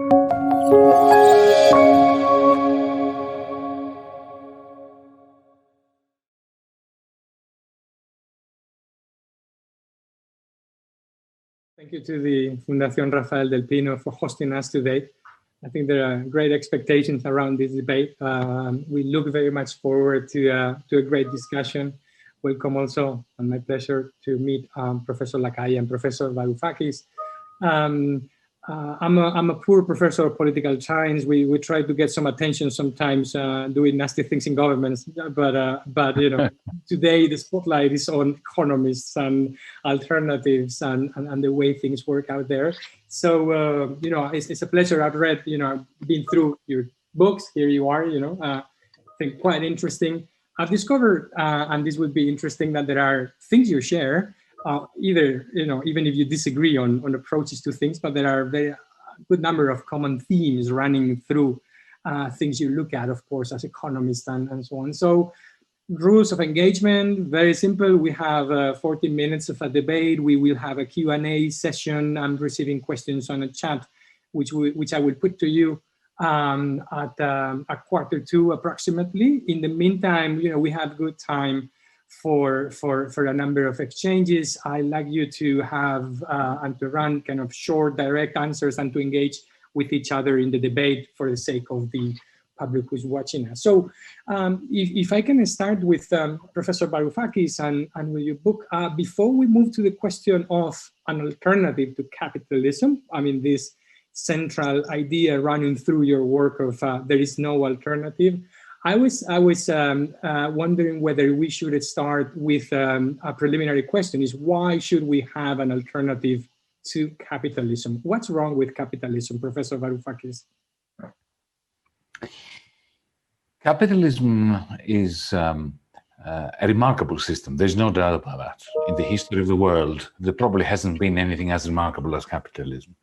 Thank you to the Fundación Rafael del Pino for hosting us today. I think there are great expectations around this debate. We look very much forward to a great discussion. Welcome also, and my pleasure to meet Professor Lacalle and Professor Varoufakis. I'm a poor professor of political science. We try to get some attention sometimes doing nasty things in governments, but you know, today the spotlight is on economists and alternatives and the way things work out there. So you know, it's a pleasure. I've read, you know, been through your books. Here you are, you know, I think quite interesting. I've discovered, and this would be interesting, that there are things you share. Either, you know, even if you disagree on approaches to things, but there are a very good number of common themes running through things you look at, of course, as economists and so on. So rules of engagement, very simple. We have 40 minutes of a debate. We will have a Q&A session. I'm receiving questions on a chat, which I will put to you at 1:45 approximately. In the meantime, you know, we have good time for a number of exchanges. I like you to have and to run kind of short, direct answers and to engage with each other in the debate for the sake of the public who's watching us. So if I can start with Professor Varoufakis and with your book, before we move to the question of an alternative to capitalism, I mean, this central idea running through your work of there is no alternative, I was wondering whether we should start with a preliminary question: is why should we have an alternative to capitalism? What's wrong with capitalism, Professor Varoufakis? Capitalism is a remarkable system. There's no doubt about that. In the history of the world, there probably hasn't been anything as remarkable as capitalism.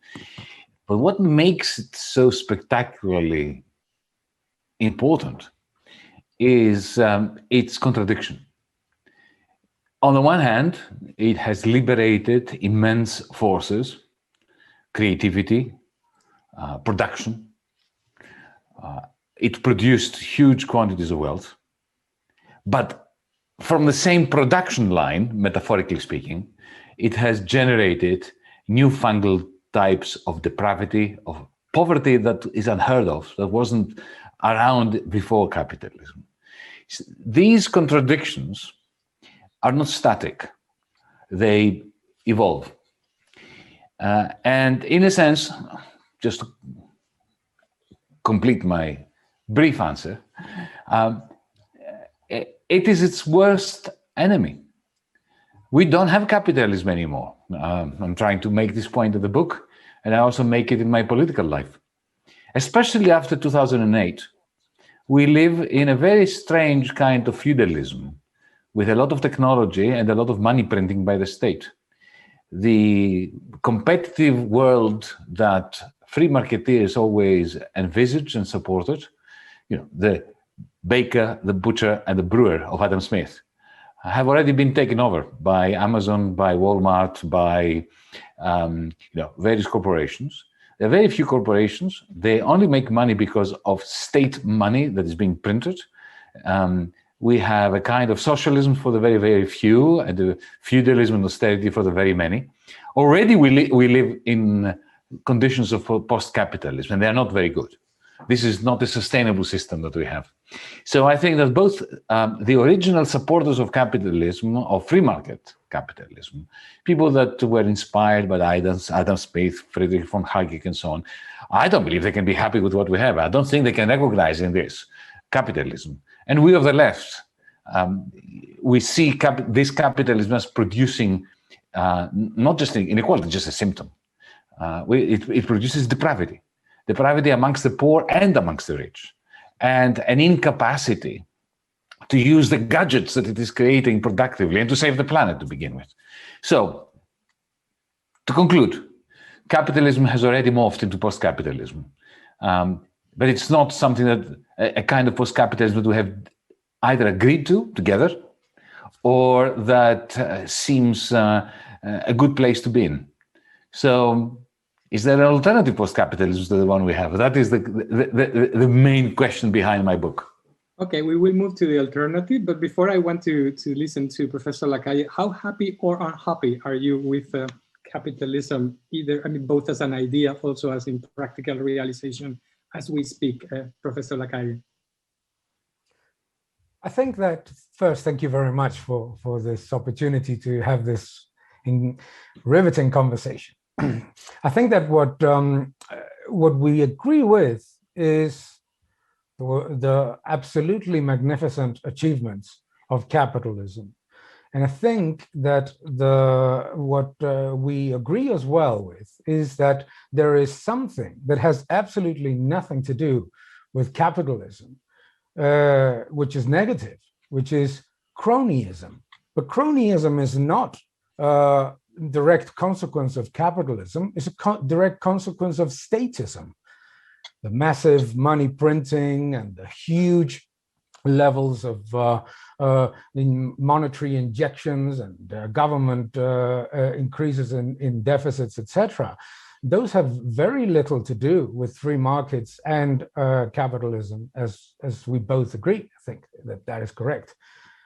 But what makes it so spectacularly important is its contradiction. On the one hand, it has liberated immense forces, creativity, production. It produced huge quantities of wealth. But from the same production line, metaphorically speaking, it has generated newfangled types of depravity, of poverty that is unheard of, that wasn't around before capitalism. These contradictions are not static, they evolve. And in a sense, just to complete my brief answer, it is its worst enemy. We don't have capitalism anymore. I'm trying to make this point in the book, and I also make it in my political life. Especially after 2008, we live in a very strange kind of feudalism with a lot of technology and a lot of money printing by the state. The competitive world that free marketeers always envisaged and supported, you know, the baker, the butcher, and the brewer of Adam Smith, have already been taken over by Amazon, by Walmart, by various corporations. There are very few corporations. They only make money because of state money that is being printed. We have a kind of socialism for the very, very few, and the feudalism and austerity for the very many. Already we live in conditions of post-capitalism, and they are not very good. This is not a sustainable system that we have. So I think that both the original supporters of capitalism, of free market capitalism, people that were inspired by Adam Smith, Friedrich von Hayek, and so on, I don't believe they can be happy with what we have. I don't think they can recognize in this capitalism. And we of the left, we see this capitalism as producing not just inequality, just a symptom. It produces depravity amongst the poor and amongst the rich, and an incapacity to use the gadgets that it is creating productively and to save the planet to begin with. So, to conclude, capitalism has already morphed into post-capitalism, but it's not something that a kind of post-capitalism that we have either agreed to together or that seems a good place to be in. So, Is there an alternative post-capitalism to the one we have? That is the main question behind my book. Okay, we will move to the alternative, but before I want to listen to Professor Lacalle, how happy or unhappy are you with capitalism, either, I mean, both as an idea, also as in practical realization as we speak, Professor Lacalle? I think that first, thank you very much for this opportunity to have this riveting conversation. I think that what we agree with is the absolutely magnificent achievements of capitalism. And I think that what we agree as well with is that there is something that has absolutely nothing to do with capitalism, which is negative, which is cronyism. But cronyism is not a direct consequence of capitalism, it's a direct consequence of statism. The massive money printing and the huge levels of monetary injections and government increases in deficits, etc. Those have very little to do with free markets and capitalism, as we both agree. I think that is correct.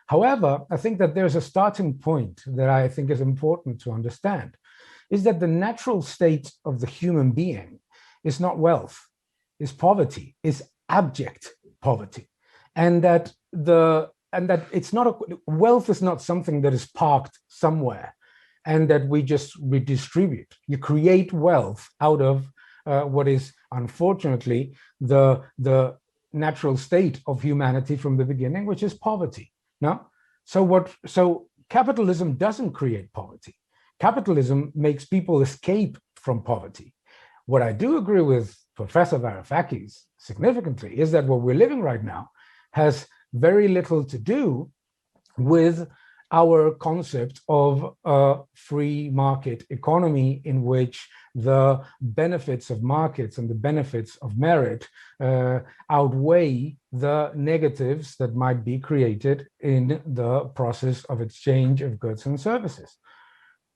However, I think that there's a starting point that I think is important to understand, is that the natural state of the human being is not wealth, is poverty, is abject poverty. And that it's not wealth is not something that is parked somewhere and that we just redistribute. You create wealth out of what is unfortunately the natural state of humanity from the beginning, which is poverty. No? So capitalism doesn't create poverty. Capitalism makes people escape from poverty. What I do agree with Professor Varoufakis significantly is that what we're living right now has very little to do with our concept of a free market economy in which the benefits of markets and the benefits of merit outweigh the negatives that might be created in the process of exchange of goods and services.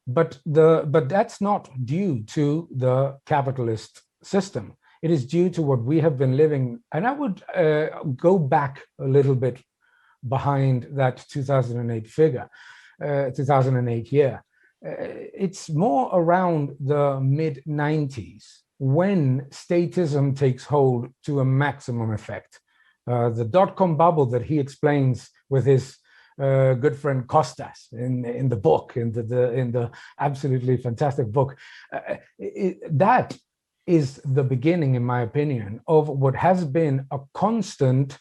But that's not due to the capitalist system. It is due to what we have been living. And I would go back a little bit behind that 2008 figure, 2008 year. It's more around the mid-90s when statism takes hold to a maximum effect. The dot-com bubble that he explains with his good friend Kostas in the book, in the absolutely fantastic book, that is the beginning, in my opinion, of what has been a constant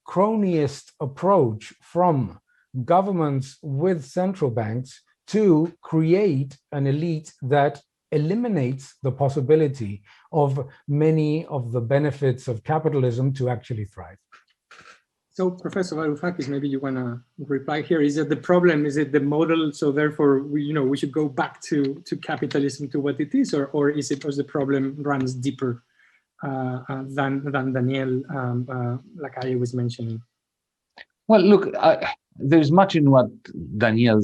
cronyist approach from governments with central banks to create an elite that eliminates the possibility of many of the benefits of capitalism to actually thrive. So, Professor Varoufakis, maybe you want to reply here. Is it the problem? Is it the model? So, therefore, we should go back to capitalism, to what it is, or is it because the problem runs deeper than Daniel Lacalle was mentioning? Well, look, there's much in what Daniel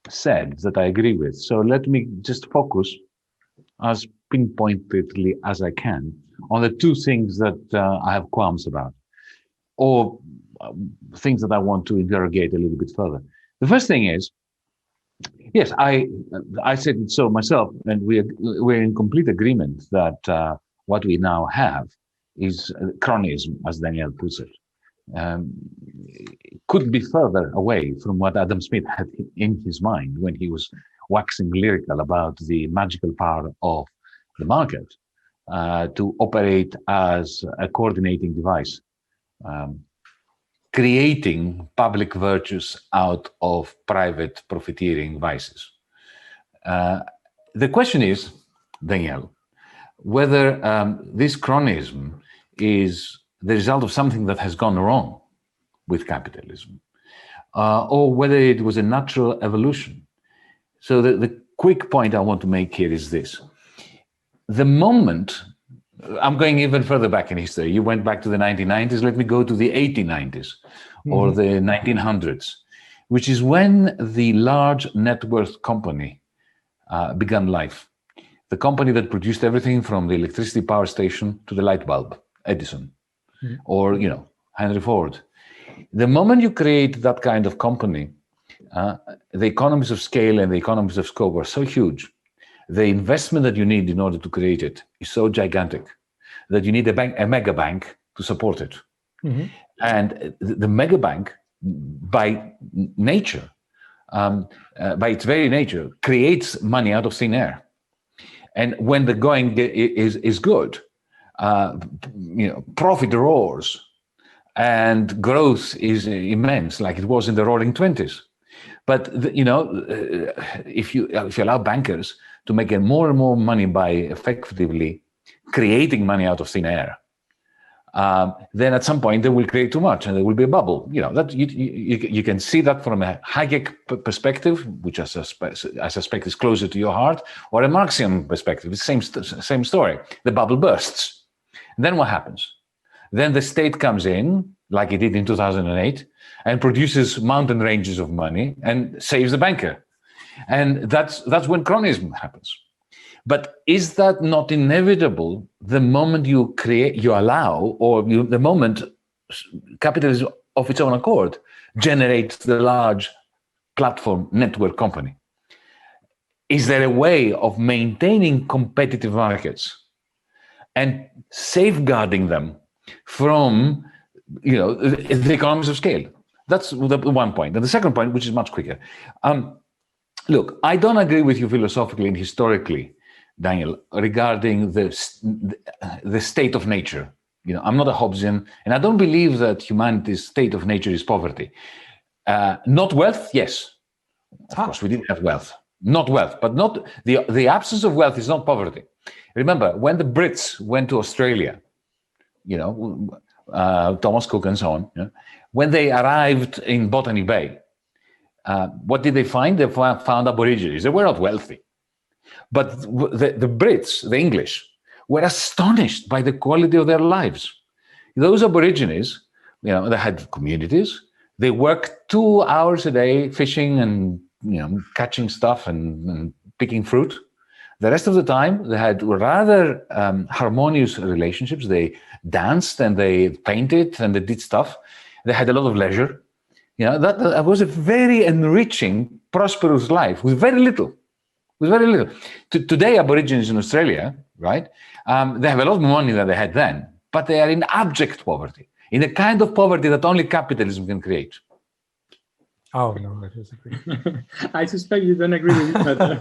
said that I agree with. So let me just focus as pinpointedly as I can on the two things that I have qualms about, or things that I want to interrogate a little bit further. The first thing is, yes, I said it so myself, and we're in complete agreement that what we now have is cronyism, as Daniel puts it. Couldn't be further away from what Adam Smith had in his mind when he was waxing lyrical about the magical power of the market to operate as a coordinating device, creating public virtues out of private profiteering vices. The question is, Daniel, whether this cronyism is the result of something that has gone wrong with capitalism, or whether it was a natural evolution. So the quick point I want to make here is this. The moment, I'm going even further back in history, you went back to the 1990s, let me go to the 1890s or the 1900s, which is when the large net worth company began life. the company that produced everything from the electricity power station to the light bulb, Edison, or, Henry Ford. The moment you create that kind of company, the economies of scale and the economies of scope are so huge. The investment that you need in order to create it is so gigantic that you need a mega bank to support it. And the mega bank, by nature, by its very nature, creates money out of thin air. And when the going is good, profit roars and growth is immense, like it was in the Roaring '20s. But if you allow bankers to make more and more money by effectively creating money out of thin air, then at some point they will create too much and there will be a bubble. That you can see that from a Hayek perspective, which I suspect is closer to your heart, or a Marxian perspective. It's the same story. The bubble bursts. And then what happens? Then the state comes in, like it did in 2008, and produces mountain ranges of money and saves the banker. And that's when cronyism happens. But is that not inevitable the moment you allow, or the moment capitalism of its own accord generates the large platform network company? Is there a way of maintaining competitive markets and safeguarding them from the economies of scale? That's the one point. And the second point, which is much quicker. Look, I don't agree with you philosophically and historically, Daniel, regarding the state of nature. I'm not a Hobbesian, and I don't believe that humanity's state of nature is poverty. Not wealth, yes. Of course, we didn't have wealth. Not wealth, but not the absence of wealth is not poverty. Remember, when the Brits went to Australia, Thomas Cook and so on, when they arrived in Botany Bay, what did they find? They found Aborigines. They were not wealthy. But the Brits, the English, were astonished by the quality of their lives. Those Aborigines, they had communities. They worked 2 hours a day fishing and catching stuff and picking fruit. The rest of the time, they had rather harmonious relationships. They danced and they painted and they did stuff. They had a lot of leisure. That was a very enriching, prosperous life with very little. Today, Aborigines in Australia, right? They have a lot more money than they had then, but they are in abject poverty, in a kind of poverty that only capitalism can create. Oh, no, I disagree. I suspect you don't agree with me,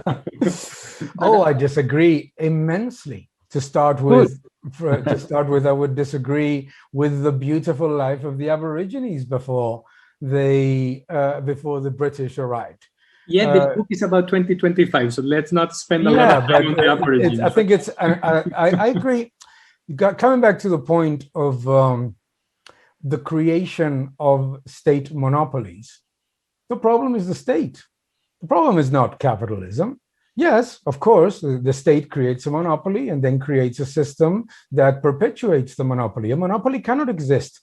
but I disagree immensely. To start with, I would disagree with the beautiful life of the Aborigines before the British arrived. Yeah, the book is about 2025, so let's not spend a lot of time on the Aborigines. I think it's. I agree. Coming back to the point of the creation of state monopolies, the problem is the state. The problem is not capitalism. Yes, of course, the state creates a monopoly and then creates a system that perpetuates the monopoly. A monopoly cannot exist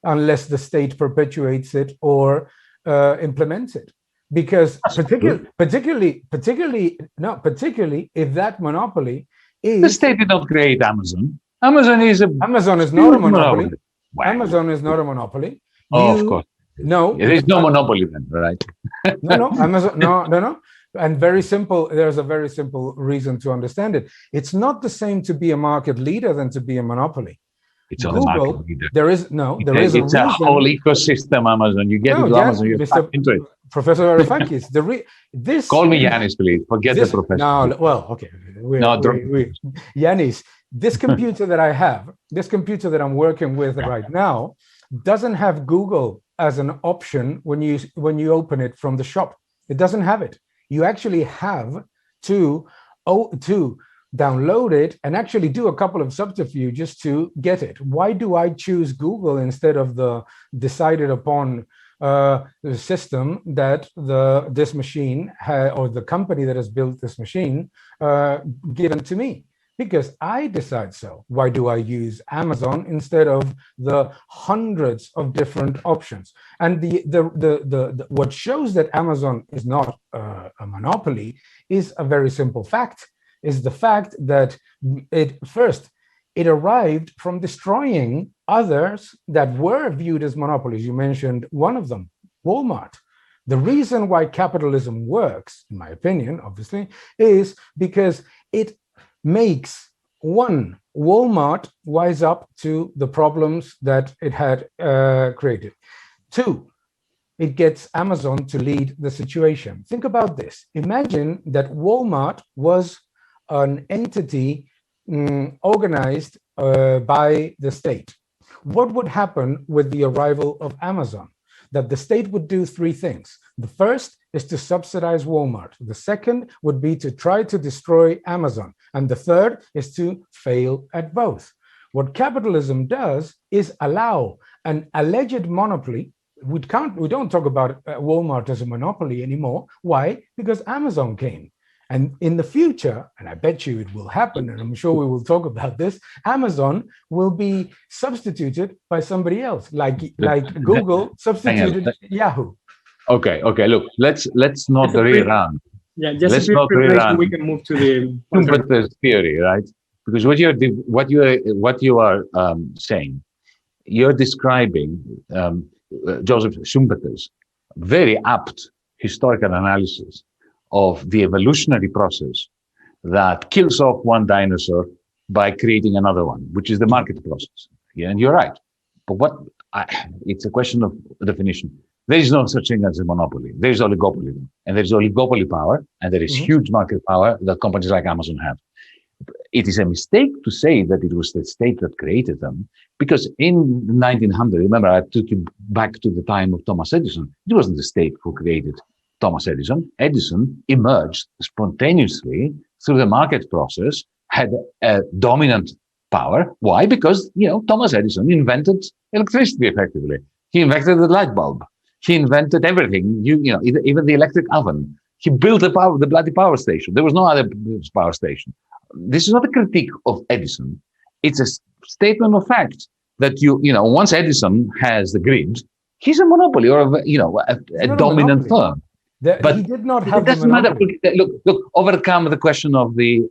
unless the state perpetuates it or implements it. Because particularly if that monopoly is... The state did not create Amazon. Amazon is not a monopoly. Wow. Amazon is not a monopoly. Of course. No. There is no monopoly then, right? No, Amazon, no. And very simple, there's a very simple reason to understand it. It's not the same to be a market leader than to be a monopoly. It's not a market leader. It's a whole ecosystem, Amazon. You get into Amazon, you're stuck into it. Professor Varoufakis, this... Call me Yanis, please. Forget the professor. No, well, okay. Yanis, this computer that I have, this computer that I'm working with right now, doesn't have Google as an option when you open it from the shop. It doesn't have it. You actually have to download it and actually do a couple of subterfuges to get it. Why do I choose Google instead of the decided upon the system that this machine or the company that has built this machine given to me? Because I decide so. Why do I use Amazon instead of the hundreds of different options? And the what shows that Amazon is not a monopoly is a very simple fact. is the fact that it arrived from destroying others that were viewed as monopolies. You mentioned one of them, Walmart. The reason why capitalism works, in my opinion, obviously, is because it makes one, Walmart wise up to the problems that it had created. Two, it gets Amazon to lead the situation. Think about this. Imagine that Walmart was an entity organized by the state. What would happen with the arrival of Amazon? That the state would do three things. The first is to subsidize Walmart. The second would be to try to destroy Amazon. And the third is to fail at both. What capitalism does is allow an alleged monopoly. We don't talk about Walmart as a monopoly anymore. Why? Because Amazon came. And in the future, and I bet you it will happen, and I'm sure we will talk about this, Amazon will be substituted by somebody else, like Google substituted Yahoo. Okay. Look, let's not rerun. Yeah, just a brief so we can move to the Schumpeter's theory, right? Because what you are saying, you're describing Joseph Schumpeter's very apt historical analysis of the evolutionary process that kills off one dinosaur by creating another one, which is the market process. Yeah, and you're right. But it's a question of definition. There is no such thing as a monopoly. There is oligopoly, and there is oligopoly power, and there is huge market power that companies like Amazon have. It is a mistake to say that it was the state that created them, because in 1900, remember, I took you back to the time of Thomas Edison. It wasn't the state who created Thomas Edison. Edison emerged spontaneously through the market process, had a dominant power. Why? Because, Thomas Edison invented electricity effectively. He invented the light bulb. He invented everything, even the electric oven. He built the bloody power station. There was no other power station. This is not a critique of Edison. It's a statement of fact that once Edison has the grid, he's a monopoly or a dominant firm. But he did not have. It doesn't matter. Look. Overcome the question of the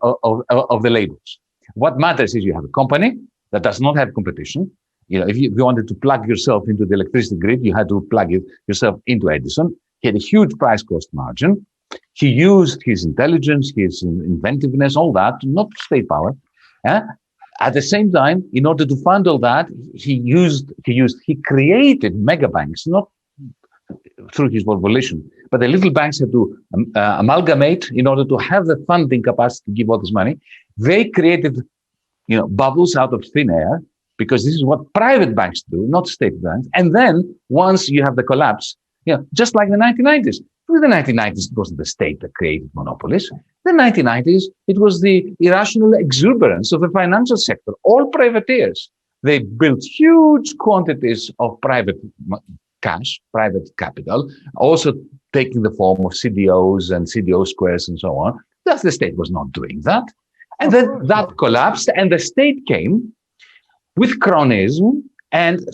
labels. What matters is you have a company that does not have competition. If you wanted to plug yourself into the electricity grid, you had to plug yourself into Edison. He had a huge price cost margin. He used his intelligence, his inventiveness, all that, not state power. At the same time, in order to fund all that, he created mega banks, not through his volition, but the little banks had to amalgamate in order to have the funding capacity to give all this money. They created, bubbles out of thin air, because this is what private banks do, not state banks. And then once you have the collapse, just like the 1990s. In the 1990s, it wasn't the state that created monopolies. In the 1990s, it was the irrational exuberance of the financial sector, all privateers. They built huge quantities of private cash, private capital, also taking the form of CDOs and CDO squares and so on. Thus, the state was not doing that. And then that collapsed, and the state came with cronyism and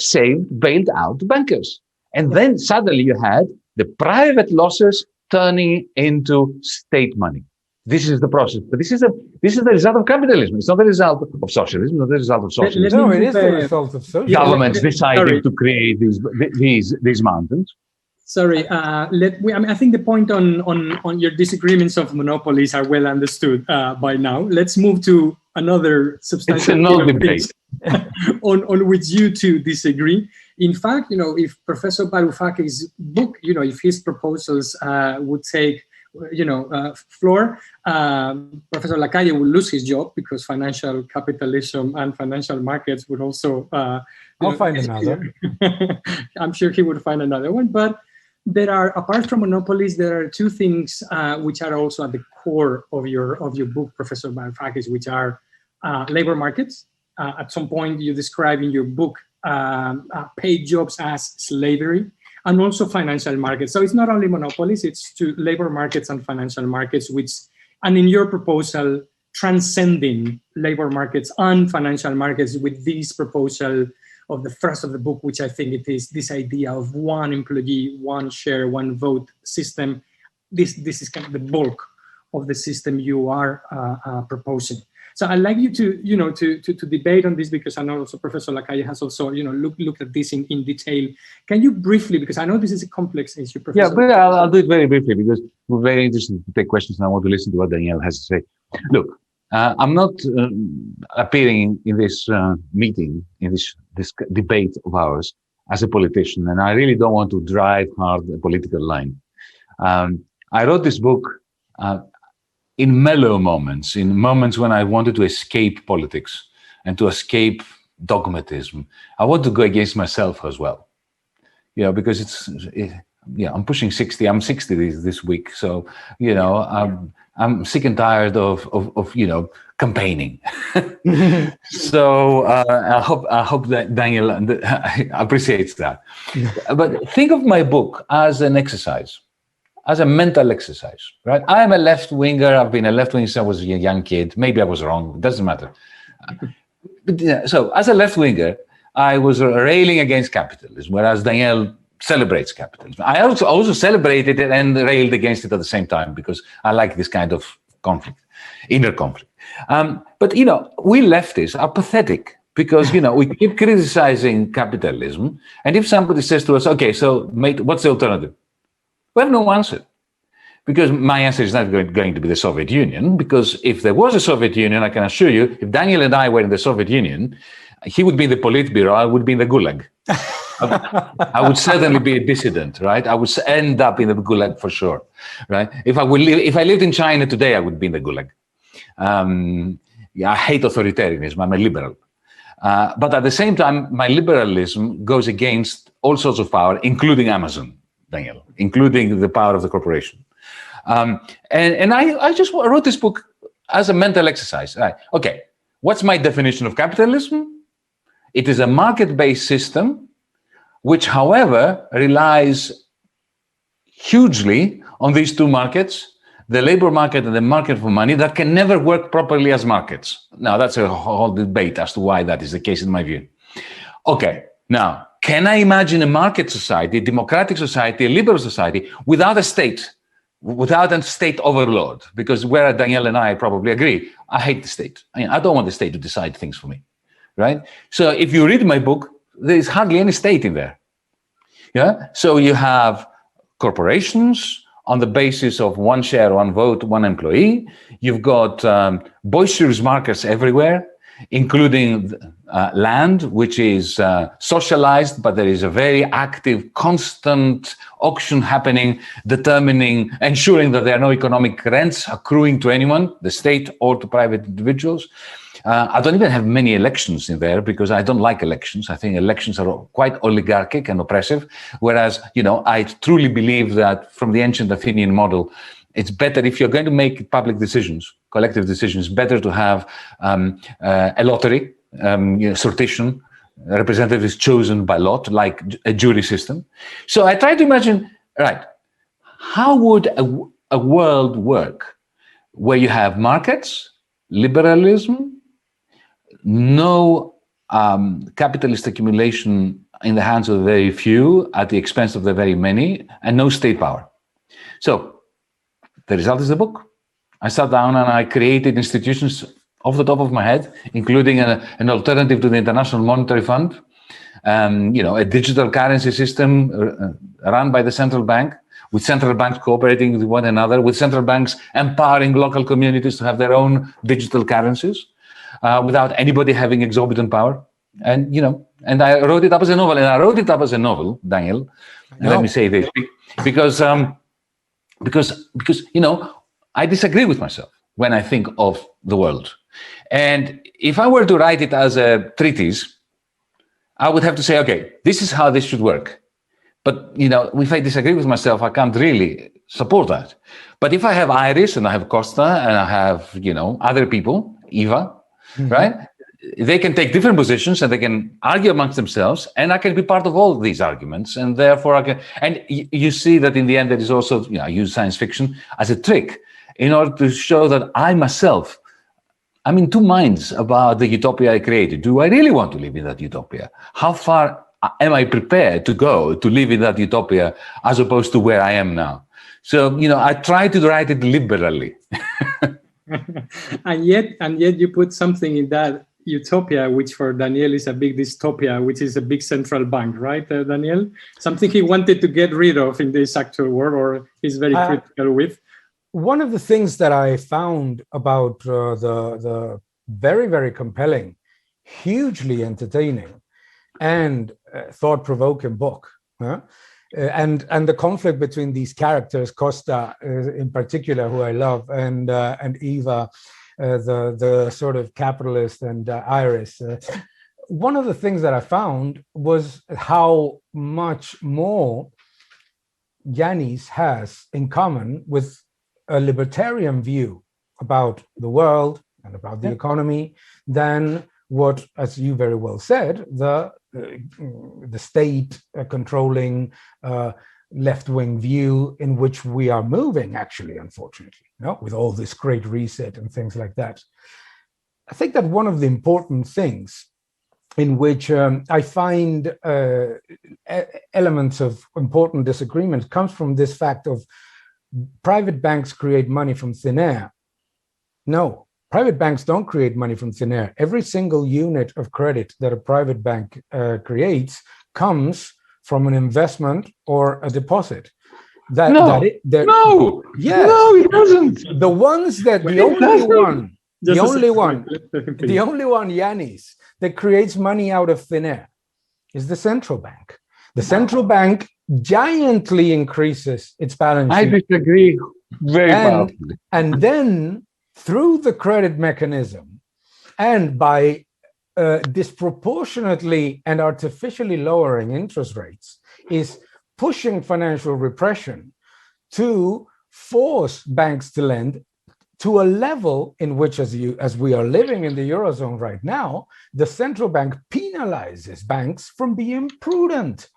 bailed out bankers. And then suddenly you had the private losses turning into state money. This is the process. But this is the result of capitalism. It's not the result of socialism, not the result of socialism. No, it is the result of socialism. Governments decided to create these mountains. Sorry, I think the point on your disagreements of monopolies are well understood by now. Let's move to another substantial debate on which you two disagree. In fact, if Professor Varoufakis' book, if his proposals would take, floor, Professor Lacalle will lose his job because financial capitalism and financial markets would also. I'll find another. I'm sure he would find another one, but. There are, apart from monopolies, there are two things which are also at the core of your book, Professor Varoufakis, which are labor markets. At some point, you describe in your book paid jobs as slavery, and also financial markets. So it's not only monopolies; it's to labor markets and financial markets, and in your proposal, transcending labor markets and financial markets with this proposal of the thrust of the book, which I think it is this idea of one employee, one share, one vote system. This is kind of the bulk of the system you are proposing. So I'd like you to debate on this, because I know also Professor Lacalle has also looked at this in detail. Can you briefly, because I know this is a complex issue, Professor. Yeah, but I'll do it very briefly, because we're very interested to take questions and I want to listen to what Daniel has to say. Look, I'm not appearing in this meeting, in this debate of ours, as a politician, and I really don't want to drive hard a political line. I wrote this book in mellow moments, in moments when I wanted to escape politics and to escape dogmatism. I want to go against myself as well, because I'm pushing 60. I'm 60 this week, so I'm sick and tired of campaigning. So I hope that Daniel appreciates that. But think of my book as an exercise, as a mental exercise, right? I am a left-winger. I've been a left-winger since I was a young kid. Maybe I was wrong. It doesn't matter. But, so as a left-winger, I was railing against capitalism, whereas Daniel celebrates capitalism. I also celebrated it and railed against it at the same time, because I like this kind of conflict, inner conflict. But, we leftists are pathetic, because, we keep criticizing capitalism. And if somebody says to us, okay, so mate, what's the alternative? We have no answer, because my answer is not going to be the Soviet Union, because if there was a Soviet Union, I can assure you, if Daniel and I were in the Soviet Union, he would be in the Politburo, I would be in the Gulag. I would certainly be a dissident, right? I would end up in the Gulag for sure, right? If I lived in China today, I would be in the Gulag. I hate authoritarianism. I'm a liberal. But at the same time, my liberalism goes against all sorts of power, including Amazon, Daniel, including the power of the corporation. And I just wrote this book as a mental exercise. Right. Okay, what's my definition of capitalism? It is a market-based system, which, however, relies hugely on these two markets, the labor market and the market for money, that can never work properly as markets. Now, that's a whole debate as to why that is the case in my view. Okay, now, can I imagine a market society, a democratic society, a liberal society, without a state overload? Because where Daniel and I probably agree, I hate the state. I don't want the state to decide things for me, right? So if you read my book, there is hardly any state in there. Yeah. So you have corporations on the basis of one share, one vote, one employee. You've got boisterous markets everywhere, including land, which is socialized, but there is a very active, constant auction happening, ensuring that there are no economic rents accruing to anyone, the state or to private individuals. I don't even have many elections in there, because I don't like elections. I think elections are quite oligarchic and oppressive, whereas, I truly believe that from the ancient Athenian model, it's better if you're going to make public decisions, collective decisions, better to have a lottery, sortition, representatives chosen by lot, like a jury system. So I try to imagine, right, how would a world work where you have markets, liberalism, no capitalist accumulation in the hands of the very few at the expense of the very many, and no state power? So the result is the book. I sat down and I created institutions off the top of my head, including an alternative to the International Monetary Fund, a digital currency system run by the central bank, with central banks cooperating with one another, with central banks empowering local communities to have their own digital currencies, without anybody having exorbitant power. And, and I wrote it up as a novel. And I wrote it up as a novel, Daniel, and let me say this, because I disagree with myself when I think of the world. And if I were to write it as a treatise, I would have to say, okay, this is how this should work. But, if I disagree with myself, I can't really support that. But if I have Iris and I have Costa and I have, other people, Eva, right? They can take different positions and they can argue amongst themselves, and I can be part of all these arguments. And therefore I can, and you see that in the end, there is also, I use science fiction as a trick in order to show that I myself, I'm in two minds about the utopia I created. Do I really want to live in that utopia? How far am I prepared to go to live in that utopia as opposed to where I am now? So, I try to write it liberally. and yet you put something in that utopia, which for Daniel is a big dystopia, which is a big central bank, right, Daniel? Something he wanted to get rid of in this actual world, or he's very critical with. One of the things that I found about the very, very compelling, hugely entertaining, and thought-provoking book, and the conflict between these characters, Costa in particular, who I love, and Eva, the sort of capitalist, and Iris. One of the things that I found was how much more Yanis has in common with a libertarian view about the world and about the economy than what, as you very well said, the state controlling left-wing view in which we are moving, actually, unfortunately, with all this great reset and things like that. I think that one of the important things in which I find elements of important disagreement comes from this fact of private banks create money from thin air. No, private banks don't create money from thin air. Every single unit of credit that a private bank creates comes from an investment or a deposit. No, it doesn't. The ones that the only one, Yanis, that creates money out of thin air is the central bank. The central bank giantly increases its balance sheet. I disagree very powerfully. And then through the credit mechanism and by disproportionately and artificially lowering interest rates is pushing financial repression to force banks to lend to a level in which, as we are living in the Eurozone right now, the central bank penalizes banks from being prudent.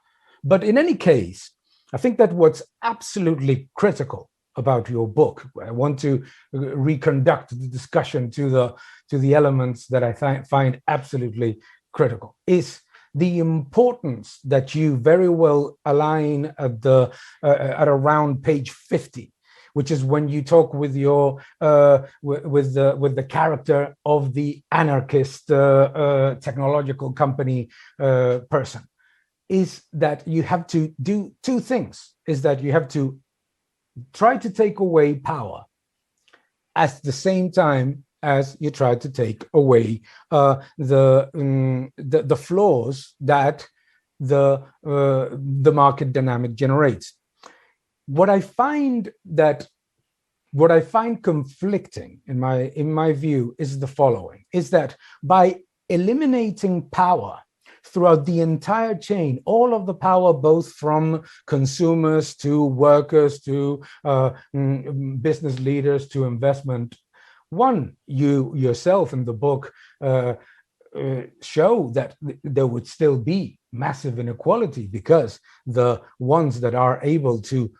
But in any case, I think that what's absolutely critical about your book, I want to reconduct the discussion to the elements that I find absolutely critical, is the importance that you very well align at around page 50, which is when you talk with your with the character of the anarchist technological company person, is that you have to do two things. Is that you have to try to take away power at the same time as you try to take away the flaws that the market dynamic generates. What I find conflicting in my view is the following: is that by eliminating power throughout the entire chain, all of the power, both from consumers to workers to business leaders to investment. One, you yourself in the book show that there would still be massive inequality because the ones that are able to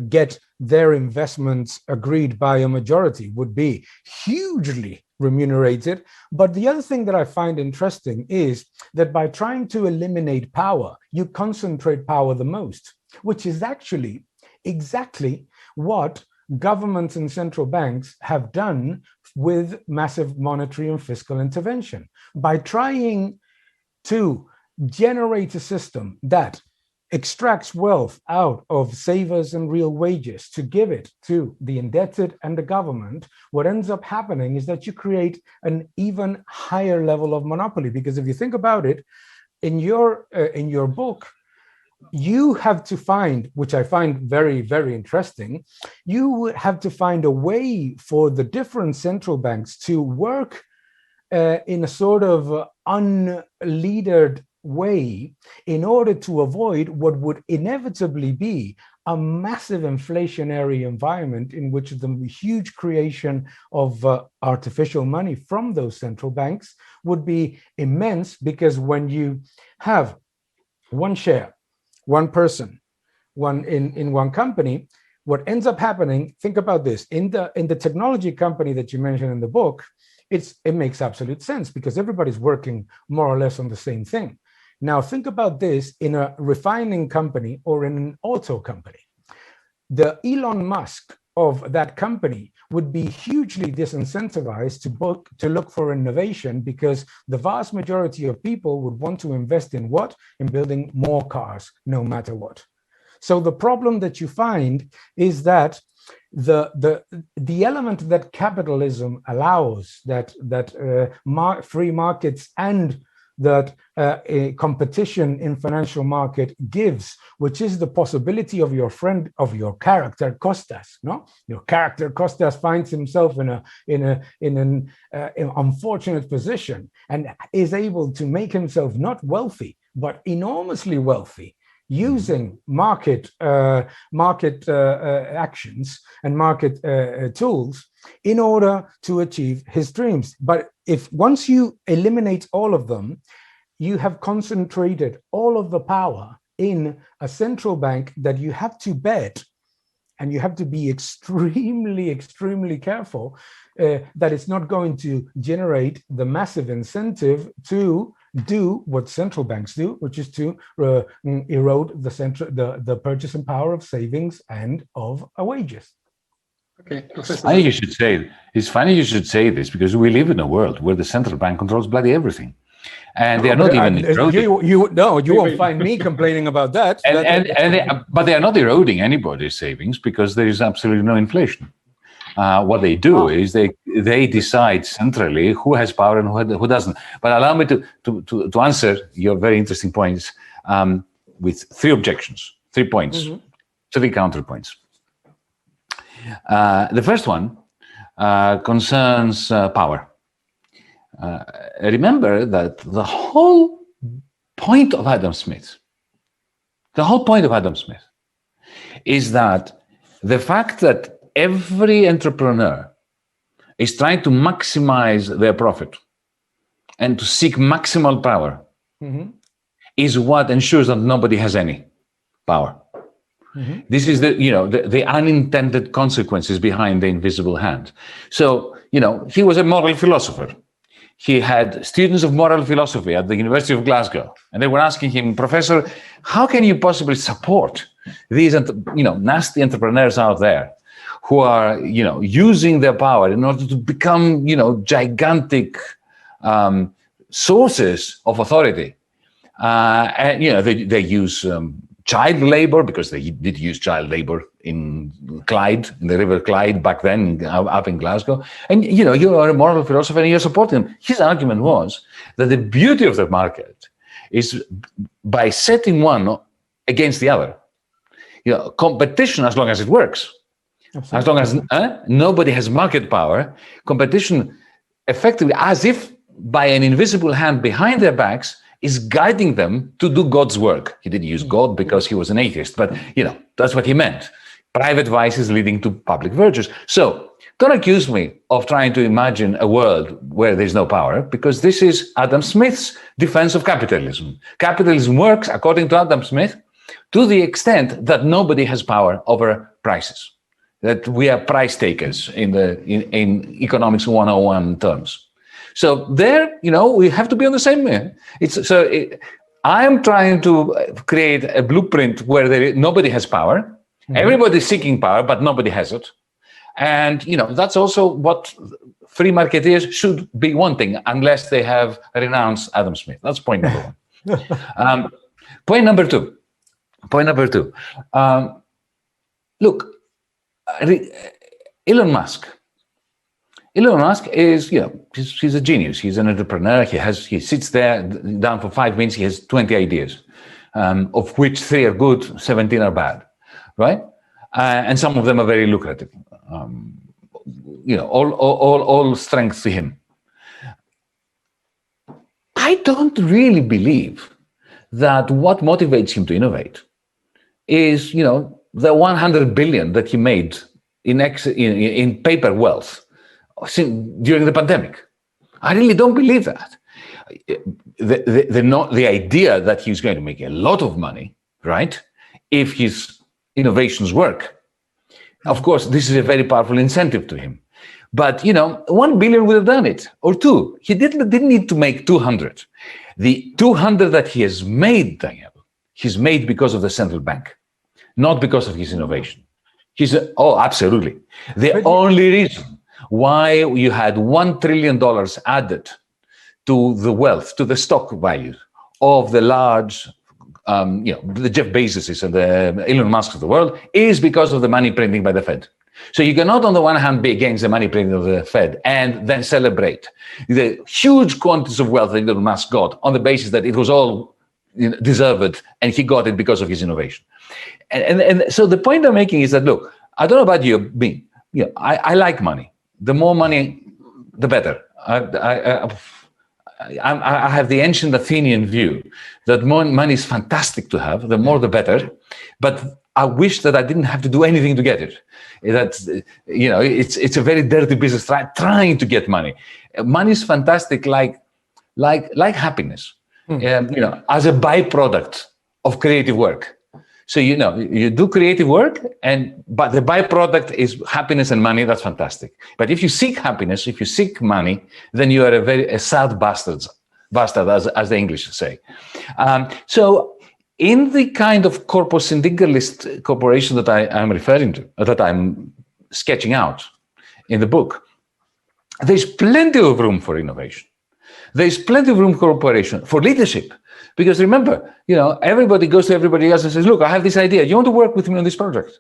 get their investments agreed by a majority would be hugely remunerated. But the other thing that I find interesting is that by trying to eliminate power, you concentrate power the most, which is actually exactly what governments and central banks have done with massive monetary and fiscal intervention. By trying to generate a system that extracts wealth out of savers and real wages to give it to the indebted and the government, what ends up happening is that you create an even higher level of monopoly. Because if you think about it, in your book, you have to find, which I find very, very interesting, you have to find a way for the different central banks to work in a sort of unleadered way in order to avoid what would inevitably be a massive inflationary environment in which the huge creation of artificial money from those central banks would be immense. Because when you have one share, one person, one in one company, what ends up happening, think about this, in the technology company that you mentioned in the book, it makes absolute sense because everybody's working more or less on the same thing. Now think about this in a refining company or in an auto company. the Elon Musk of that company would be hugely disincentivized to look for innovation, because the vast majority of people would want to invest in what? In building more cars, no matter what. So the problem that you find is that the element that capitalism allows, that free markets and that a competition in financial market gives, which is the possibility of your friend, of your character Costas. No, your character Costas finds himself in an unfortunate position and is able to make himself not wealthy but enormously wealthy, using market actions and market tools in order to achieve his dreams. But if once you eliminate all of them, you have concentrated all of the power in a central bank that you have to bet, and you have to be extremely, extremely careful that it's not going to generate the massive incentive to do what central banks do, which is to erode the purchasing power of savings and of wages. Okay. It's funny you should say this, because we live in a world where the central bank controls bloody everything, and they are not even eroding. You won't find me complaining about that. But they are not eroding anybody's savings, because there is absolutely no inflation. What they do is they decide centrally who has power and who doesn't. But allow me to answer your very interesting points with 3 objections, 3 points, 3 counterpoints. The first one concerns power. Remember that the whole point of Adam Smith is that the fact that every entrepreneur is trying to maximize their profit and to seek maximal power is what ensures that nobody has any power. This is the unintended consequences behind the invisible hand. So, he was a moral philosopher. He had students of moral philosophy at the University of Glasgow, and they were asking him, "Professor, how can you possibly support these, nasty entrepreneurs out there who are, using their power in order to become, gigantic sources of authority?" And, they use child labor, because they did use child labor in Clyde, in the River Clyde back then, up in Glasgow. And, you are a moral philosopher and you're supporting them. His argument was that the beauty of the market is by setting one against the other. Competition, as long as it works. Absolutely. As long as nobody has market power, competition effectively, as if by an invisible hand behind their backs, is guiding them to do God's work. He didn't use God because he was an atheist, but that's what he meant. Private vices leading to public virtues. So don't accuse me of trying to imagine a world where there's no power, because this is Adam Smith's defense of capitalism. Capitalism works, according to Adam Smith, to the extent that nobody has power over prices, that we are price takers in economics 101 terms. So there, we have to be on the same way. I'm trying to create a blueprint where nobody has power. Everybody's seeking power, but nobody has it. And, that's also what free marketeers should be wanting, unless they have renounced Adam Smith. That's point number 1. Point number two. Look, Elon Musk is, he's a genius. He's an entrepreneur. He sits there down for 5 minutes. He has 20 ideas, of which 3 are good, 17 are bad, right? And some of them are very lucrative. All strength to him. I don't really believe that what motivates him to innovate is, the 100 billion that he made in paper wealth during the pandemic. I really don't believe that. The idea that he's going to make a lot of money, right, if his innovations work, of course, this is a very powerful incentive to him. But, 1 billion would have done it, or 2. He didn't need to make 200. The 200 that he has made, Daniel, he's made because of the central bank, not because of his innovation. Oh, absolutely. The only reason why you had $1 trillion added to the wealth, to the stock value of the large, the Jeff Bezoses and the Elon Musk of the world, is because of the money printing by the Fed. So you cannot, on the one hand, be against the money printing of the Fed and then celebrate the huge quantities of wealth that Elon Musk got on the basis that it was all deserved and he got it because of his innovation. And so the point I'm making is that, look, I don't know about me. I like money. The more money, the better. I have the ancient Athenian view that more money is fantastic to have, the more the better. But I wish that I didn't have to do anything to get it. That's, it's a very dirty business trying to get money. Money is fantastic, like happiness, as a byproduct of creative work. So, you do creative work, but the byproduct is happiness and money. That's fantastic. But if you seek happiness, if you seek money, then you are a sad bastard, as the English say. So in the kind of corpus syndicalist corporation that I am referring to, that I'm sketching out in the book, there's plenty of room for innovation. There's plenty of room for cooperation, for leadership. Because remember, everybody goes to everybody else and says, look, I have this idea. You want to work with me on this project?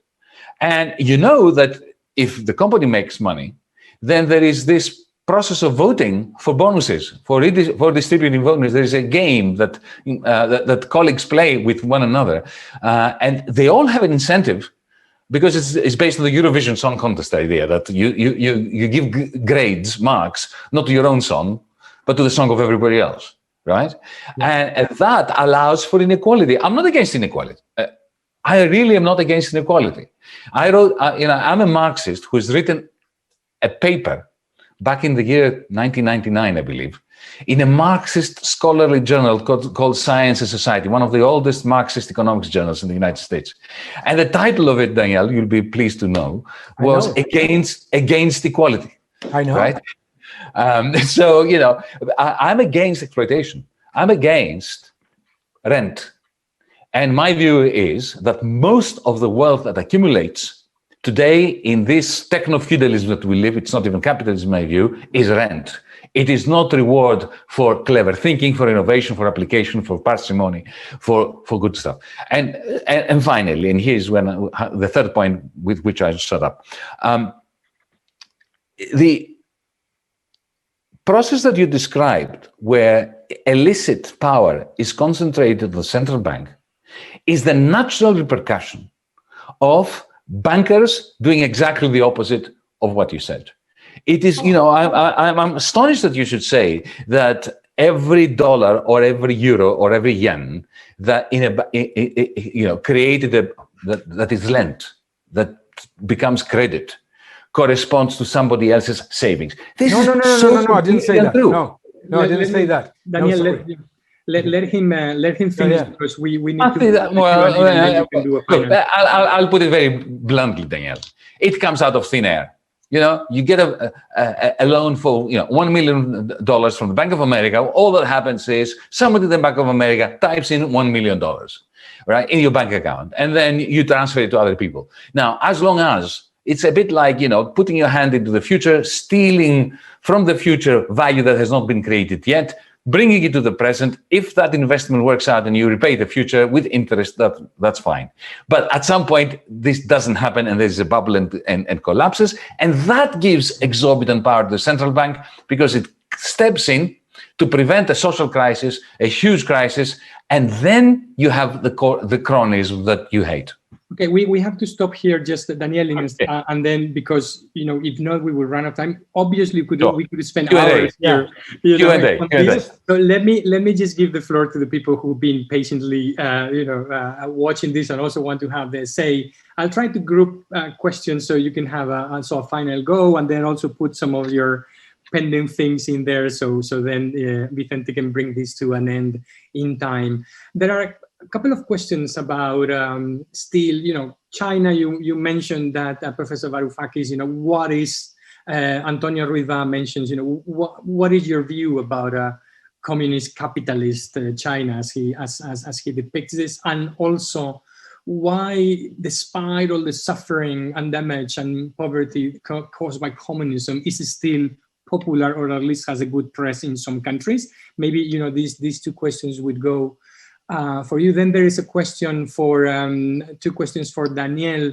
And you know that if the company makes money, then there is this process of voting for bonuses, for distributing bonuses. There is a game that that colleagues play with one another. And they all have an incentive, because it's based on the Eurovision Song Contest idea that you give grades, marks, not to your own song, but to the song of everybody else. Right? Yeah. And that allows for inequality. I'm not against inequality. I really am not against inequality. I'm a Marxist who has written a paper back in the year 1999, I believe, in a Marxist scholarly journal called Science and Society, one of the oldest Marxist economics journals in the United States. And the title of it, Daniel, you'll be pleased to know, was Against Equality. I know. Right? So, I'm against exploitation. I'm against rent. And my view is that most of the wealth that accumulates today in this techno-feudalism that we live, it's not even capitalism, in my view, is rent. It is not reward for clever thinking, for innovation, for application, for parsimony, for good stuff. And finally, and here's when the third point with which I shut up. The process that you described, where illicit power is concentrated in the central bank, is the natural repercussion of bankers doing exactly the opposite of what you said. It is, I'm astonished that you should say that every dollar or every euro or every yen that created that is lent, that becomes credit, corresponds to somebody else's savings. No, I didn't say that. No, I didn't say that. Daniel, let him finish, because we need to. I'll put it very bluntly, Daniel. It comes out of thin air. You get a loan for $1 million from the Bank of America. All that happens is somebody at the Bank of America types in $1 million, right, in your bank account, and then you transfer it to other people. Now, as long as it's a bit like, putting your hand into the future, stealing from the future value that has not been created yet, bringing it to the present. If that investment works out and you repay the future with interest, that's fine. But at some point, this doesn't happen and there's a bubble and collapses. And that gives exorbitant power to the central bank, because it steps in to prevent a social crisis, a huge crisis, and then you have the cronyism that you hate. Okay, we have to stop here, just Daniel, and then, because if not, we will run out of time. Obviously, we could spend hours here. So let me just give the floor to the people who've been patiently watching this and also want to have their say. I'll try to group questions so you can have a final go, and then also put some of your pending things in there, so then Vicente can bring this to an end in time. There are a couple of questions about still, China. You mentioned that Professor Varoufakis, what is Antonio Ruiz mentions, what is your view about communist capitalist China as he depicts this, and also why, despite all the suffering and damage and poverty caused by communism, is still popular, or at least has a good press in some countries. Maybe, you know, these two questions would go for you. Then there is a question for, two questions for Daniel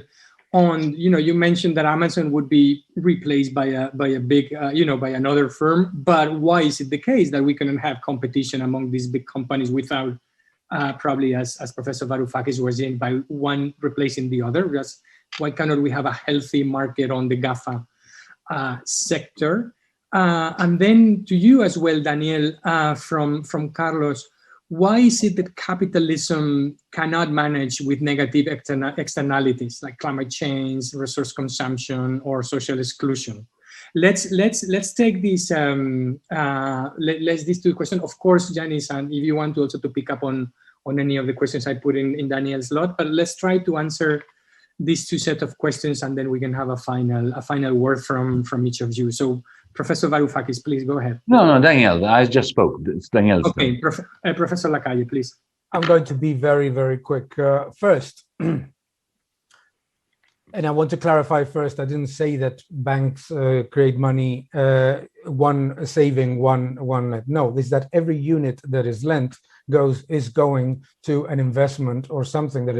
on, you know, you mentioned that Amazon would be replaced by a big, you know, by another firm, but why is it the case that we cannot have competition among these big companies without probably, as Professor Varoufakis was saying, by one replacing the other? Because why cannot we have a healthy market on the GAFA sector? And then to you as well, Daniel, from Carlos, why is it that capitalism cannot manage with negative externalities like climate change, resource consumption, or social exclusion? Let's take these these two questions. Of course, Yanis, and if you want to also to pick up on any of the questions I put in Daniel's lot, but let's try to answer these two set of questions, and then we can have a final word from each of you. So, Professor Varoufakis, please go ahead. No, Daniel, I just spoke. It's Daniel. Okay, Professor Lacalle, please. I'm going to be very, very quick. First, and I want to clarify first, I didn't say that banks create money, one saving, one lent. No, it's that every unit that is lent is going to an investment or something that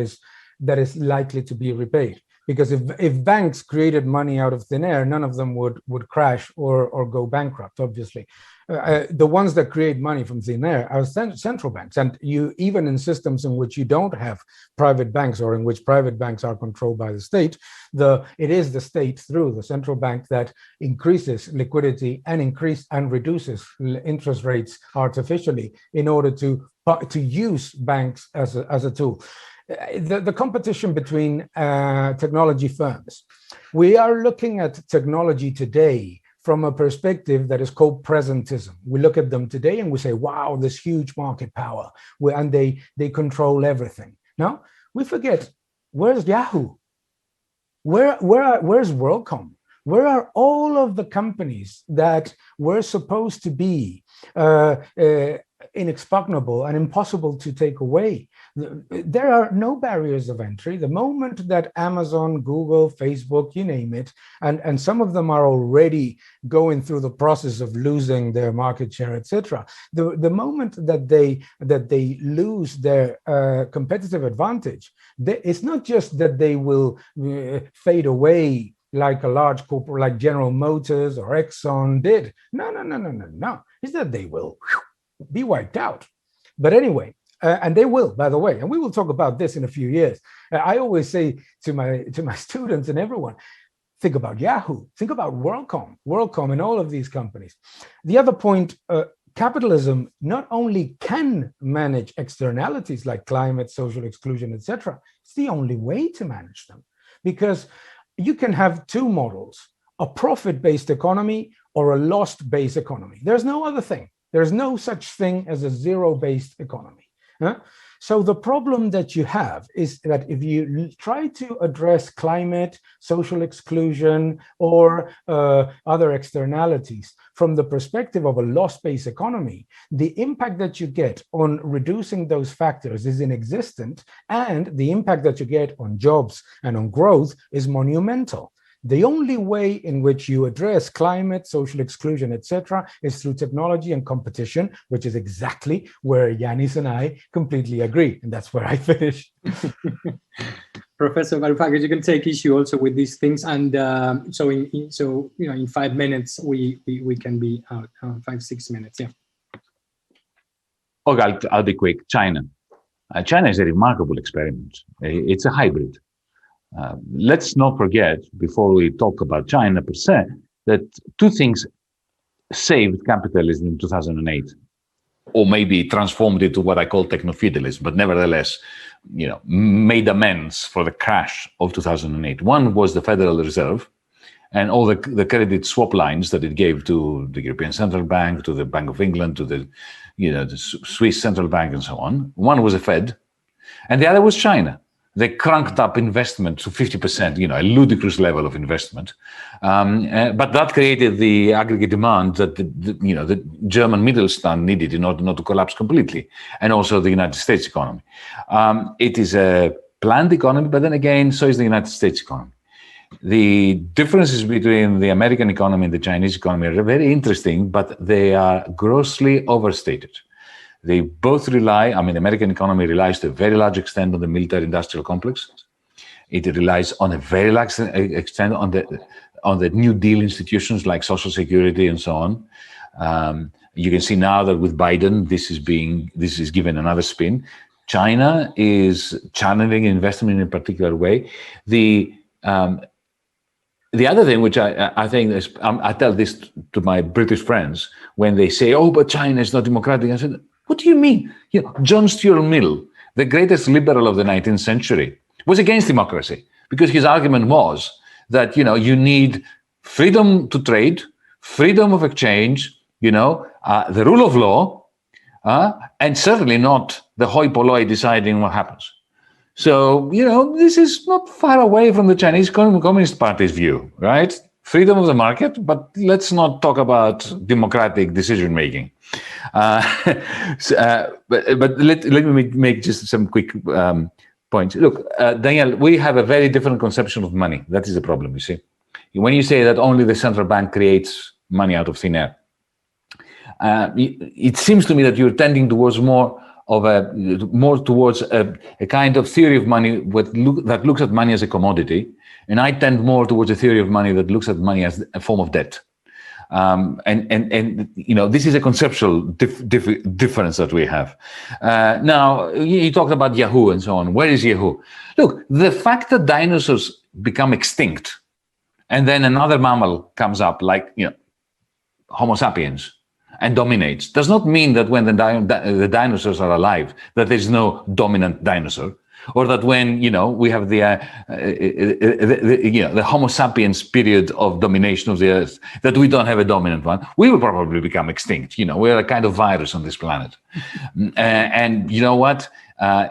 is likely to be repaid. Because if banks created money out of thin air, none of them would crash or go bankrupt, obviously. The ones that create money from thin air are central banks. And you, even in systems in which you don't have private banks, or in which private banks are controlled by the state, it is the state through the central bank that increases liquidity and reduces interest rates artificially in order to use banks as a tool. The competition between technology firms. We are looking at technology today from a perspective that is called presentism. We look at them today and we say, wow, this huge market power, and they control everything. Now, we forget, where's Yahoo? Where's WorldCom? Where are all of the companies that were supposed to be inexpugnable and impossible to take away? There are no barriers of entry. The moment that Amazon, Google, Facebook, you name it, and some of them are already going through the process of losing their market share, etc. The moment that they lose their competitive advantage, it's not just that they will fade away like a large corporate like General Motors or Exxon did. No. It's that they will be wiped out. But anyway, and they will, by the way, and we will talk about this in a few years. I always say to my students and everyone, think about Yahoo, think about WorldCom and all of these companies. The other point, capitalism not only can manage externalities like climate, social exclusion, etc. It's the only way to manage them, because you can have two models, a profit-based economy or a loss-based economy. There's no other thing. There's no such thing as a zero-based economy. So the problem that you have is that if you try to address climate, social exclusion, or other externalities from the perspective of a loss-based economy, the impact that you get on reducing those factors is inexistent, and the impact that you get on jobs and on growth is monumental. The only way in which you address climate, social exclusion, etc., is through technology and competition, which is exactly where Yanis and I completely agree, and that's where I finish. Professor Varoufakis, you can take issue also with these things, and so in 5 minutes we can be out. 5-6 minutes, yeah. Okay, I'll be quick. China is a remarkable experiment. It's a hybrid. Let's not forget, before we talk about China per se, that two things saved capitalism in 2008, or maybe transformed it to what I call techno-feudalism, but nevertheless, made amends for the crash of 2008. One was the Federal Reserve and all the credit swap lines that it gave to the European Central Bank, to the Bank of England, to the Swiss Central Bank, and so on. One was the Fed, and the other was China. They cranked up investment to 50%, a ludicrous level of investment. But that created the aggregate demand that the German Mittelstand needed in order not to collapse completely, and also the United States economy. It is a planned economy, but then again, so is the United States economy. The differences between the American economy and the Chinese economy are very interesting, but they are grossly overstated. They both rely, I mean, the American economy relies to a very large extent on the military-industrial complex. It relies on a very large extent on the New Deal institutions like Social Security and so on. You can see now that with Biden, this is given another spin. China is channeling investment in a particular way. The other thing, which I think is, I tell this to my British friends when they say, "Oh, but China is not democratic." I said, "What do you mean?" You know, John Stuart Mill, the greatest liberal of the 19th century, was against democracy because his argument was that, you know, you need freedom to trade, freedom of exchange, you know, the rule of law, and certainly not the hoi polloi deciding what happens. So, you know, this is not far away from the Chinese Communist Party's view, right? Freedom of the market, but let's not talk about democratic decision-making. But let me make just some quick points. Look, Daniel, we have a very different conception of money. That is the problem, you see. When you say that only the central bank creates money out of thin air, it seems to me that you're tending towards more towards a kind of theory of money that looks at money as a commodity, and I tend more towards a theory of money that looks at money as a form of debt. And you know, this is a conceptual difference that we have. Now, you talked about Yahoo and so on. Where is Yahoo? Look, the fact that dinosaurs become extinct and then another mammal comes up, like, you know, Homo sapiens, and dominates, does not mean that when the dinosaurs are alive, that there's no dominant dinosaur, or that when, you know, we have the Homo sapiens period of domination of the Earth, that we don't have a dominant one. We will probably become extinct. You know, we're a kind of virus on this planet. And you know what?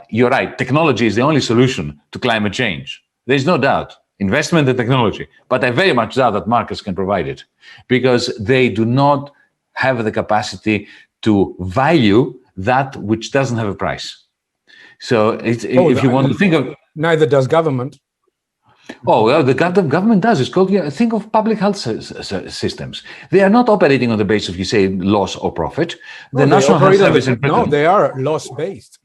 You're right. Technology is the only solution to climate change. There's no doubt. Investment in technology. But I very much doubt that markets can provide it, because they do not have the capacity to value that which doesn't have a price. So if you want to think of... Neither does government. Oh, well, the government does. It's called, think of public health systems. They are not operating on the basis of, you say, loss or profit. The National Health Service in Britain... No, they are loss-based.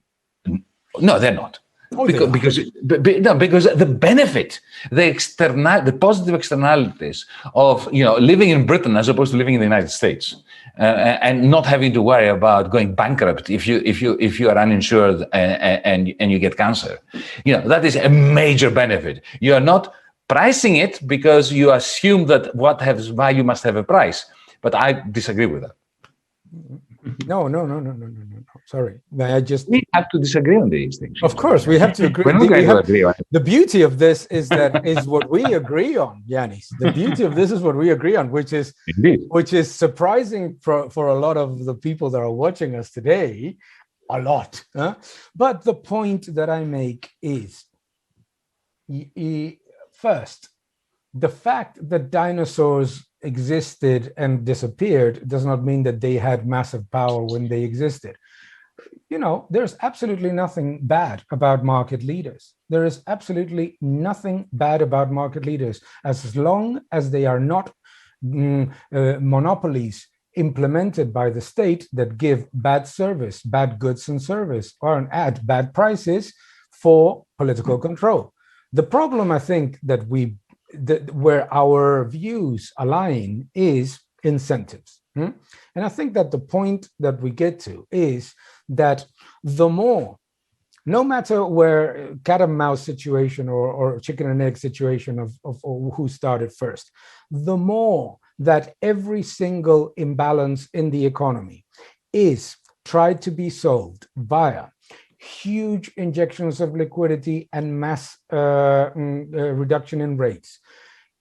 No, they're not. Oh, because the benefit, the positive externalities of, you know, living in Britain as opposed to living in the United States, and not having to worry about going bankrupt if you are uninsured and you get cancer, you know, that is a major benefit. You are not pricing it because you assume that what has value must have a price. But I disagree with that. No. Sorry, we have to disagree on these things. Of course, we have to agree. Agree on it. The beauty of this is that is what we agree on, Yanis. The beauty of this is what we agree on, which is surprising for a lot of the people that are watching us today, a lot. But the point that I make is, first, the fact that dinosaurs existed and disappeared does not mean that they had massive power when they existed. You know, there's absolutely nothing bad about market leaders. There is absolutely nothing bad about market leaders, as long as they are not monopolies implemented by the state that give bad service, bad goods and service, or at bad prices for political control. The problem, I think, that where our views align is incentives. And I think that the point that we get to is that the more, no matter where cat and mouse situation or chicken and egg situation of who started first, the more that every single imbalance in the economy is tried to be solved via huge injections of liquidity and mass reduction in rates,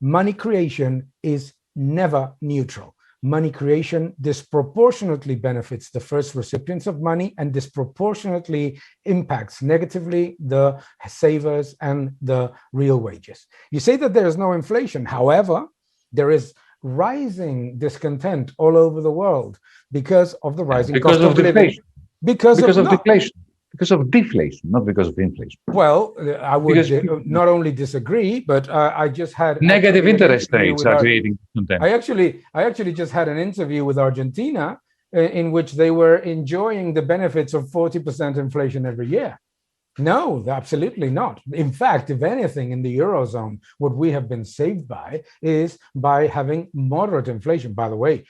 money creation is never neutral. Money creation disproportionately benefits the first recipients of money and disproportionately impacts negatively the savers and the real wages. You say that there is no inflation. However, there is rising discontent all over the world because of the rising cost of living. Because of deflation. because of deflation, not because of inflation. Well, I would not only disagree, but I just had negative interest rates are creating content. I actually just had an interview with Argentina in which they were enjoying the benefits of 40% inflation every year. No, absolutely not. In fact, if anything, in the Eurozone, what we have been saved by is by having moderate inflation. By the way,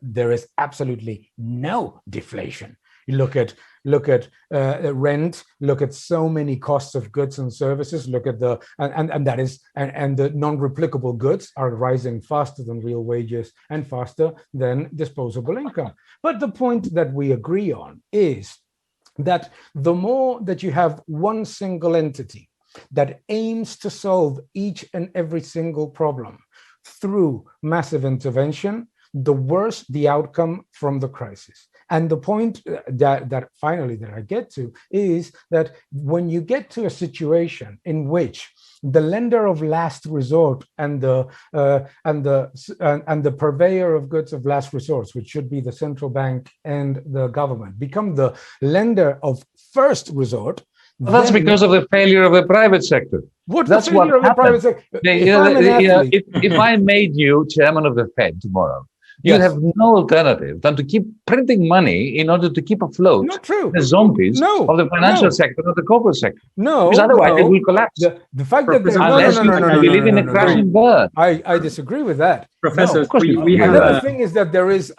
there is absolutely no deflation. You look at rent, look at so many costs of goods and services, look at the non-replicable goods are rising faster than real wages and faster than disposable income. But the point that we agree on is that the more that you have one single entity that aims to solve each and every single problem through massive intervention, the worse the outcome from the crisis. And the point that finally that I get to is that when you get to a situation in which the lender of last resort and the purveyor of goods of last resort, which should be the central bank and the government, become the lender of first resort. Well, that's because of the failure of the private sector. That's the failure of the private sector. If I made you chairman of the Fed tomorrow, you have no alternative than to keep printing money in order to keep afloat the zombies of the financial sector or the corporate sector. No, because otherwise it will collapse. The fact that unless you believe in a crashing bird. I disagree with that. Professor, another thing is that there is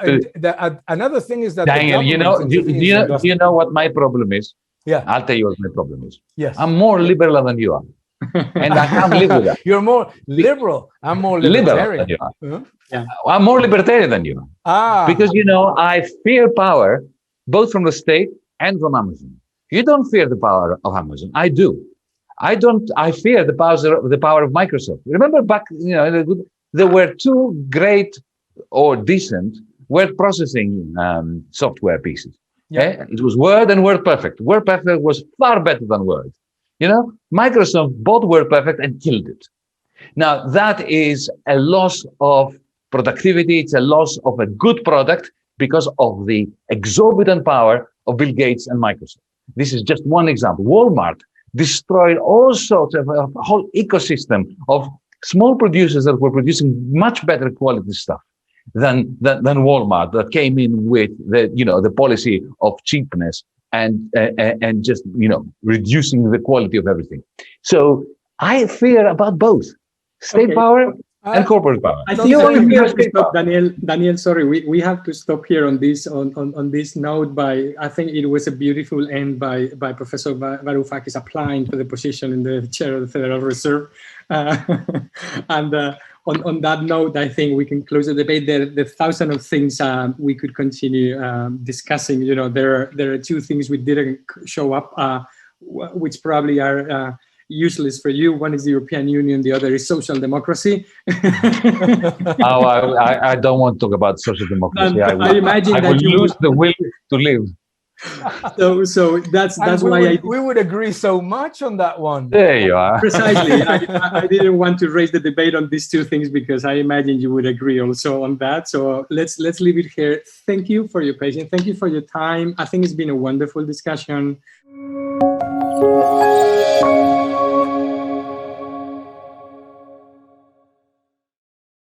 another thing is that Daniel, do you know what my problem is? Yeah, I'll tell you what my problem is. Yes, I'm more liberal than you are. And I can't live with that. You're more liberal. I'm more libertarian. Than you are. Yeah. I'm more libertarian than you are. Because, I fear power, both from the state and from Amazon. You don't fear the power of Amazon. I do. I fear the power of Microsoft. Remember back, there were two great or decent word processing software pieces. Yeah. It was Word and WordPerfect. WordPerfect was far better than Word. Microsoft bought WordPerfect and killed it. Now, that is a loss of productivity. It's a loss of a good product because of the exorbitant power of Bill Gates and Microsoft. This is just one example. Walmart destroyed all sorts of a whole ecosystem of small producers that were producing much better quality stuff than Walmart, that came in with the policy of cheapness and just reducing the quality of everything. So I fear about both state power and corporate power. I think we have to stop, Daniel. Sorry, we have to stop here on this note. I think it was a beautiful end by Professor Varoufakis applying for the position in the chair of the Federal Reserve. On that note, I think we can close the debate. There are thousands of things we could continue discussing. There are two things we didn't show up, which probably are useless for you. One is the European Union, the other is social democracy. I don't want to talk about social democracy. I will lose the will to live. So that's why we would agree so much on that one. There you are. Precisely. I didn't want to raise the debate on these two things because I imagine you would agree also on that. So let's leave it here. Thank you for your patience. Thank you for your time. I think it's been a wonderful discussion.